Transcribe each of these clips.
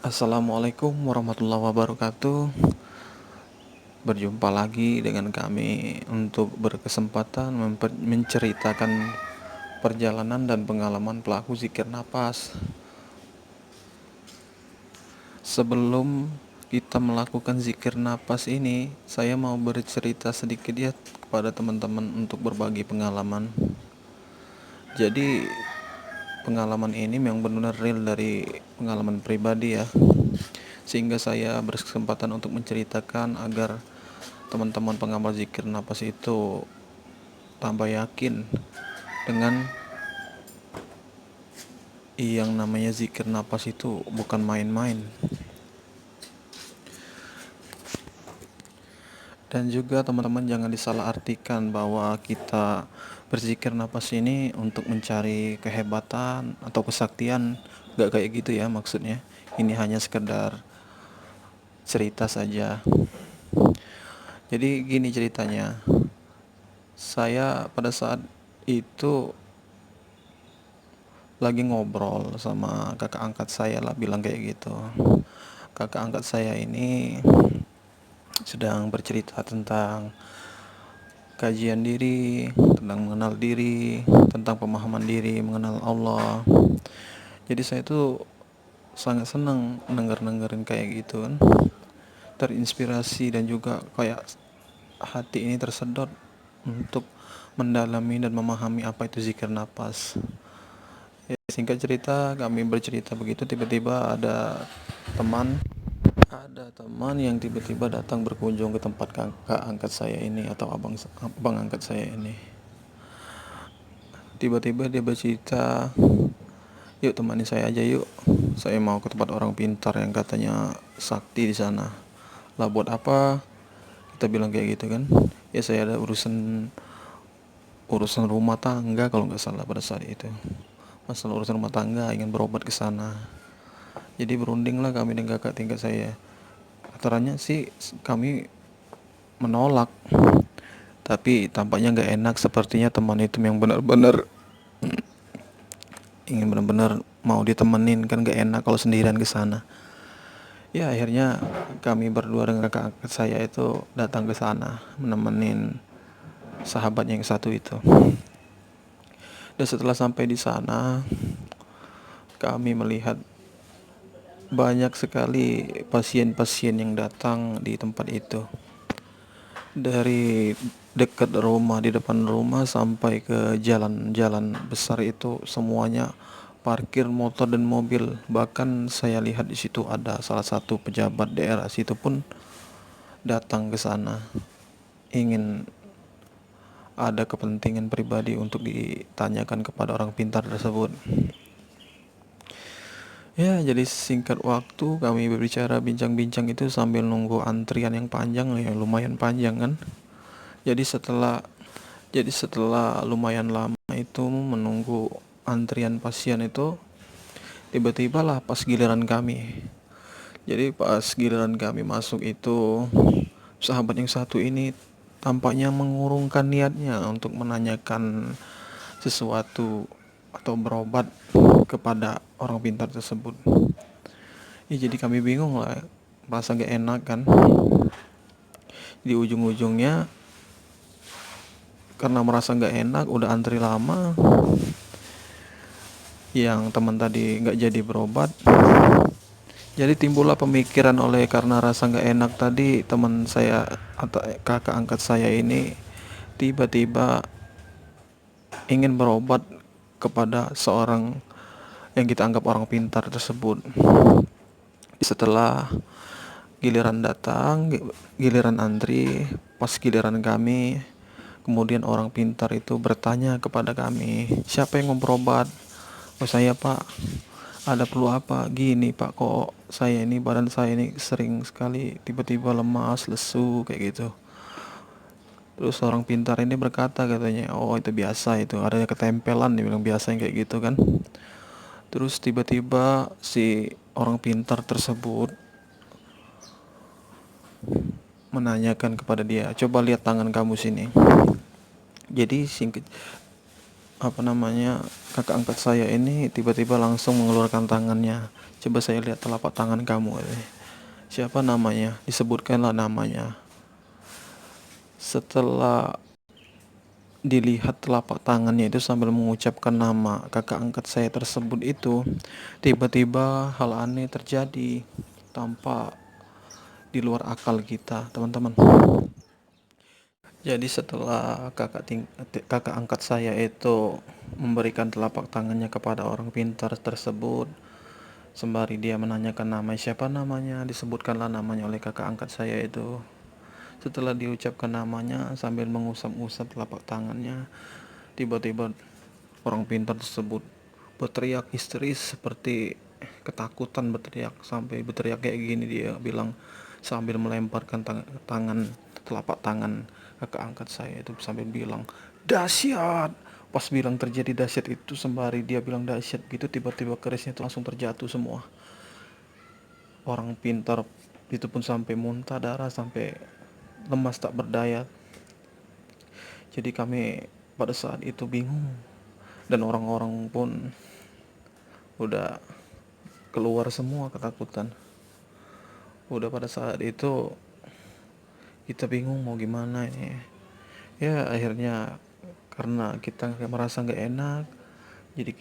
Assalamualaikum warahmatullahi wabarakatuh. Berjumpa lagi dengan kami untuk berkesempatan menceritakan perjalanan dan pengalaman pelaku zikir napas. Sebelum kita melakukan zikir napas ini, saya mau bercerita sedikit ya kepada teman-teman untuk berbagi pengalaman. Jadi pengalaman ini memang benar-benar real dari pengalaman pribadi ya, sehingga saya berkesempatan untuk menceritakan agar teman-teman pengamal zikir napas itu tambah yakin dengan yang namanya zikir napas itu bukan main-main. Dan juga teman-teman jangan disalahartikan bahwa kita berzikir napas ini untuk mencari kehebatan atau kesaktian. Gak kayak gitu ya maksudnya. Ini hanya sekedar cerita saja. Jadi gini ceritanya. Saya pada saat itu lagi ngobrol sama kakak angkat saya lah, bilang kayak gitu. Kakak angkat saya ini sedang bercerita tentang kajian diri, tentang mengenal diri, tentang pemahaman diri, mengenal Allah. Jadi saya tuh sangat senang dengerin kayak gitu kan, terinspirasi dan juga kayak hati ini tersedot untuk mendalami dan memahami apa itu zikir napas. Ya, singkat cerita, kami bercerita begitu, tiba-tiba teman yang tiba-tiba datang berkunjung ke tempat kakak angkat saya ini atau abang angkat saya ini. Tiba-tiba dia bercerita, yuk temani saya aja yuk. Saya mau ke tempat orang pintar yang katanya sakti di sana. Lah buat apa? Kita bilang kayak gitu kan. Ya saya ada urusan rumah tangga kalau nggak salah pada saat itu. Masalah urusan rumah tangga, ingin berobat ke sana. Jadi berundinglah kami dengan kakak tingkat saya. Aturannya sih kami menolak, tapi tampaknya nggak enak, sepertinya teman itu yang benar-benar ingin benar-benar mau ditemenin, kan nggak enak kalau sendirian ke sana. Ya akhirnya kami berdua dengan kakak angkat saya itu datang ke sana menemenin sahabatnya yang satu itu. Dan setelah sampai di sana, kami melihat banyak sekali pasien-pasien yang datang di tempat itu. Dari dekat rumah, di depan rumah sampai ke jalan-jalan besar itu semuanya parkir motor dan mobil. Bahkan saya lihat di situ ada salah satu pejabat daerah situ pun datang ke sana, ingin ada kepentingan pribadi untuk ditanyakan kepada orang pintar tersebut. Ya, jadi singkat waktu kami berbicara bincang-bincang itu sambil nunggu antrian yang panjang, ya lumayan panjang kan. Jadi setelah lumayan lama itu menunggu antrian pasien itu, tiba-tiba lah pas giliran kami. Jadi pas giliran kami masuk itu, sahabat yang satu ini tampaknya mengurungkan niatnya untuk menanyakan sesuatu atau berobat kepada orang pintar tersebut. Ya jadi kami bingung lah, merasa gak enak kan. Di ujung-ujungnya karena merasa gak enak, udah antri lama, yang teman tadi gak jadi berobat. Jadi timbullah pemikiran, oleh karena rasa gak enak tadi, teman saya atau kakak angkat saya ini tiba-tiba ingin berobat kepada seorang yang kita anggap orang pintar tersebut. Setelah giliran datang, giliran antri, pas giliran kami, kemudian orang pintar itu bertanya kepada kami, siapa yang mau berobat? Oh saya pak, ada perlu apa? Gini pak, kok saya ini, badan saya ini sering sekali tiba-tiba lemas, lesu kayak gitu. Terus orang pintar ini berkata, katanya, oh itu biasa, itu adanya ketempelan, dia bilang biasa yang kayak gitu kan. Terus tiba-tiba si orang pintar tersebut menanyakan kepada dia, coba lihat tangan kamu sini. Jadi kakak angkat saya ini tiba-tiba langsung mengeluarkan tangannya. Coba saya lihat telapak tangan kamu. Siapa namanya? Disebutkanlah namanya. Setelah dilihat telapak tangannya itu sambil mengucapkan nama kakak angkat saya tersebut itu, tiba-tiba hal aneh terjadi tanpa di luar akal kita, teman-teman. Jadi setelah kakak angkat saya itu memberikan telapak tangannya kepada orang pintar tersebut, sembari dia menanyakan nama siapa namanya, disebutkanlah namanya oleh kakak angkat saya itu. Setelah diucapkan namanya sambil mengusap-usap telapak tangannya, tiba-tiba orang pintar tersebut berteriak histeris seperti ketakutan, berteriak sampai berteriak kayak gini, dia bilang sambil melemparkan tangan telapak tangan kakak angkat saya itu sambil bilang dahsyat. Pas bilang terjadi dahsyat itu, sembari dia bilang dahsyat gitu, tiba-tiba kerisnya itu langsung terjatuh semua. Orang pintar itu pun sampai muntah darah, sampai lemas tak berdaya. Jadi kami pada saat itu bingung, dan orang-orang pun udah keluar semua ketakutan. Udah pada saat itu kita bingung mau gimana ini. Ya akhirnya karena kita merasa nggak enak, jadi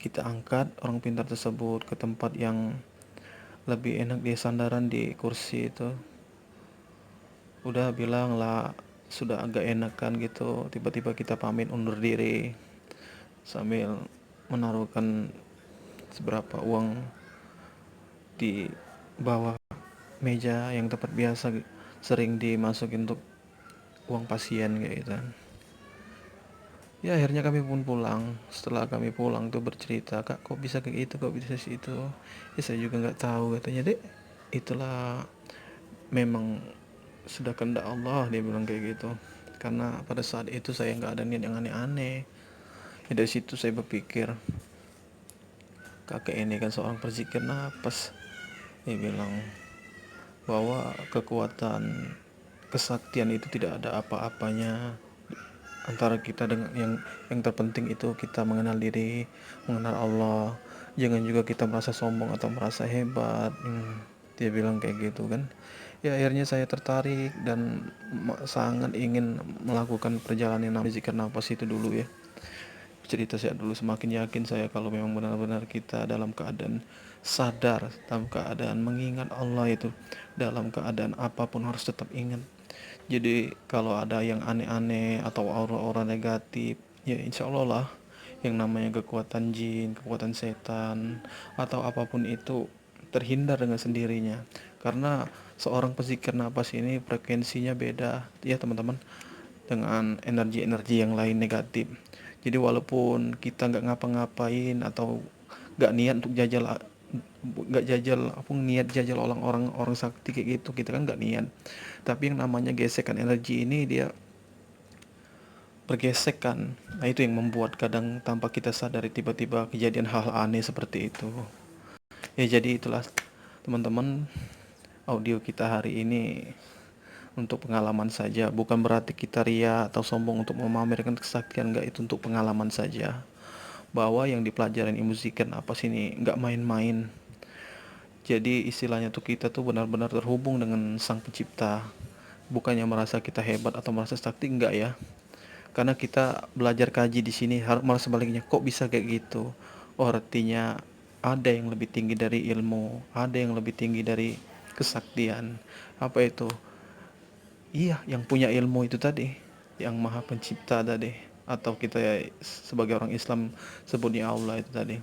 kita angkat orang pintar tersebut ke tempat yang lebih enak, dia sandaran di kursi itu. Udah bilang lah sudah agak enakan gitu, tiba-tiba kita pamit undur diri sambil menaruhkan seberapa uang di bawah meja yang tempat biasa sering dimasukin untuk uang pasien kayak gitu. Ya akhirnya kami pun pulang. Setelah kami pulang tuh bercerita, kak kok bisa kayak gitu, kok bisa situ. Ya saya juga nggak tahu, katanya dek itulah memang sudah kehendak Allah, dia bilang kayak gitu. Karena pada saat itu saya nggak ada niat yang aneh-aneh. Ya dari situ saya berpikir, kakek ini kan seorang perzikir napas. Dia bilang bahwa kekuatan kesaktian itu tidak ada apa-apanya antara kita dengan yang terpenting itu kita mengenal diri, mengenal Allah. Jangan juga kita merasa sombong atau merasa hebat. Dia bilang kayak gitu kan. Ya akhirnya saya tertarik dan sangat ingin melakukan perjalanan yang namanya zikir nafas itu dulu ya. Cerita saya dulu, semakin yakin saya kalau memang benar-benar kita dalam keadaan sadar, dalam keadaan mengingat Allah itu, dalam keadaan apapun harus tetap ingat. Jadi kalau ada yang aneh-aneh atau aura-aura negatif, ya insya Allah lah, yang namanya kekuatan jin, kekuatan setan, atau apapun itu terhindar dengan sendirinya. Karena seorang pezikir napas ini frekuensinya beda ya teman-teman, dengan energi-energi yang lain negatif. Jadi walaupun kita nggak ngapa-ngapain atau nggak niat untuk niat jajal orang sakti kayak gitu, kita kan nggak niat, tapi yang namanya gesekan energi ini dia bergesek kan. Nah itu yang membuat kadang tanpa kita sadari tiba-tiba kejadian hal aneh seperti itu ya. Jadi itulah teman-teman, audio kita hari ini untuk pengalaman saja, bukan berarti kita ria atau sombong untuk memamerkan kesaktian, enggak, itu untuk pengalaman saja. Bahwa yang dipelajarin ilmu zikir apa sini enggak main-main. Jadi istilahnya tuh kita tuh benar-benar terhubung dengan sang pencipta, bukannya merasa kita hebat atau merasa sakti, enggak ya. Karena kita belajar kaji di sini malah sebaliknya, kok bisa kayak gitu. Oh artinya ada yang lebih tinggi dari ilmu, ada yang lebih tinggi dari kesaktian. Apa itu? Iya, yang punya ilmu itu tadi, yang maha pencipta tadi, atau kita ya, sebagai orang Islam sebutnya Allah itu tadi.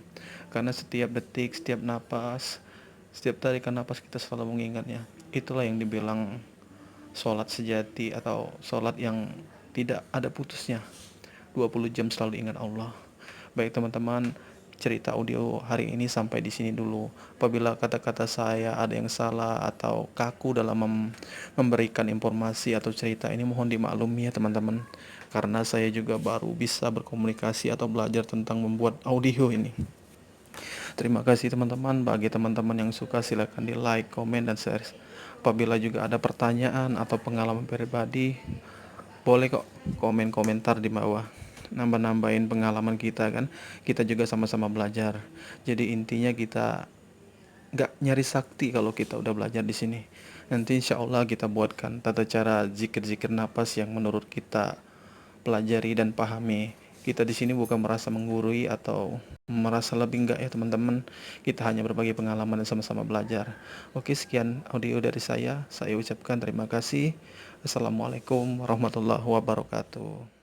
Karena setiap detik, setiap napas, setiap tarikan napas kita selalu mengingatnya. Itulah yang dibilang sholat sejati atau sholat yang tidak ada putusnya. 20 jam selalu ingat Allah. Baik teman-teman, cerita audio hari ini sampai di sini dulu. Apabila kata-kata saya ada yang salah atau kaku dalam memberikan informasi atau cerita ini, mohon dimaklumi ya teman-teman. Karena saya juga baru bisa berkomunikasi atau belajar tentang membuat audio ini. Terima kasih teman-teman. Bagi teman-teman yang suka silahkan di like, komen, dan share. Apabila juga ada pertanyaan atau pengalaman pribadi, boleh kok komen komentar di bawah. nambah-nambahin pengalaman kita kan. Kita juga sama-sama belajar. Jadi intinya kita nggak nyari sakti kalau kita udah belajar di sini. Nanti insya Allah kita buatkan tata cara zikir-zikir napas yang menurut kita pelajari dan pahami. Kita di sini bukan merasa menggurui atau merasa lebih, enggak ya teman-teman. Kita hanya berbagi pengalaman dan sama-sama belajar. Oke, sekian audio dari saya. Saya ucapkan terima kasih. Assalamualaikum warahmatullahi wabarakatuh.